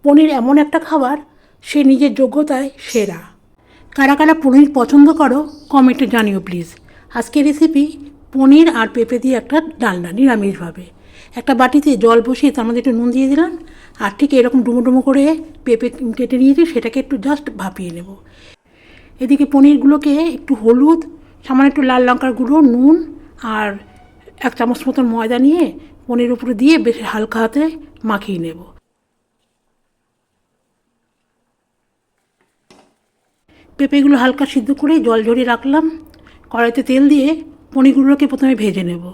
পনির এমন একটা খাবার, সে নিজের যোগ্যতায় সেরা। কারা কারা পনির পছন্দ করো কমেন্টে জানিও প্লিজ। আজকের রেসিপি পনির আর পেঁপে দিয়ে একটা ডালনা, নিরামিষভাবে। একটা বাটিতে জল বসিয়ে তার মধ্যে একটু নুন দিয়ে দিলাম, আর ঠিক এরকম ডুমো ডুমো করে পেঁপে কেটে নিয়েছি, সেটাকে একটু জাস্ট ভাপিয়ে নেব। এদিকে পনিরগুলোকে একটু হলুদ, সামান্য একটু লাল লঙ্কার গুঁড়ো, নুন আর 1 চামচ মতন ময়দা নিয়ে পনির উপরে দিয়ে বেশ হালকা হাতে মাখিয়ে নেব। পেঁপেগুলো হালকা সিদ্ধ করে জল ঝরিয়ে রাখলাম। কড়াইতে তেল দিয়ে পনিরগুলোকে প্রথমে ভেজে নেব।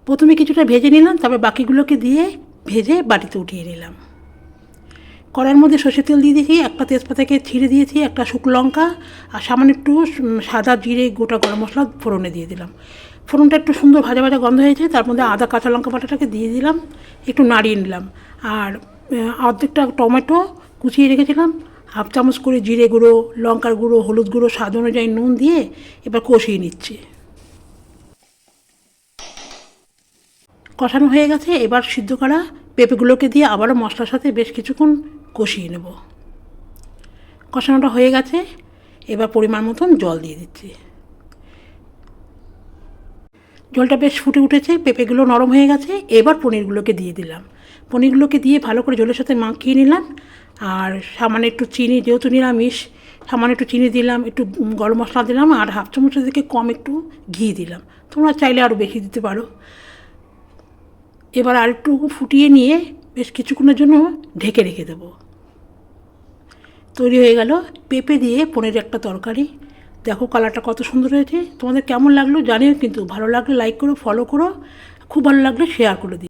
প্রথমে কিছুটা ভেজে নিলাম, তারপর বাকিগুলোকে দিয়ে ভেজে বাটিতে উঠিয়ে নিলাম। কড়াইয়ের মধ্যে সর্ষের তেল দিয়ে দিয়েছি, একটা তেজপাতাকে ছিঁড়ে দিয়েছি, একটা শুকনো লঙ্কা আর সামান্য একটু সাদা জিরে, গোটা গরম মশলা ফোড়নে দিয়ে দিলাম। ফোড়নটা একটু সুন্দর ভাজা ভাজা গন্ধ হয়েছে, তার মধ্যে আদা কাঁচা লঙ্কা বাটাটাকে দিয়ে দিলাম, একটু নাড়িয়ে নিলাম। আর অর্ধেকটা টমেটো কুচিয়ে রেখেছিলাম, 1/2 চামচ করে জিরে গুঁড়ো, লঙ্কার গুঁড়ো, হলুদ গুঁড়ো, স্বাদ অনুযায়ী নুন দিয়ে এবার কষিয়ে নিচ্ছি। কষানো হয়ে গেছে, এবার সিদ্ধ করা পেঁপেগুলোকে দিয়ে আবারও মশলার সাথে বেশ কিছুক্ষণ কষিয়ে নেব। কষানোটা হয়ে গেছে, এবার পরিমাণ মতন জল দিয়ে দিচ্ছি। জলটা বেশ ফুটে উঠেছে, পেঁপেগুলো নরম হয়ে গেছে, এবার পনিরগুলোকে দিয়ে দিলাম। পনিরগুলোকে দিয়ে ভালো করে জলের সাথে মাখিয়ে নিলাম। আর সামান্য একটু চিনি, যেহেতু নিরামিষ, সামান্য একটু চিনি দিলাম, একটু গরম মশলা দিলাম, আর 1/2 চামচের থেকে কম একটু ঘি দিলাম। তোমরা চাইলে আরও বেশি দিতে পারো। এবার আর একটু ফুটিয়ে নিয়ে বেশ কিছুক্ষণের জন্য ঢেকে রেখে দেবো। তৈরি হয়ে গেল পেঁপে দিয়ে পনিরের একটা তরকারি। দেখো কালারটা কত সুন্দর হয়েছে। তোমাদের কেমন লাগলো জানিও কিন্তু। ভালো লাগলে লাইক করো, ফলো করো, খুব ভালো লাগলে শেয়ার করে দিও।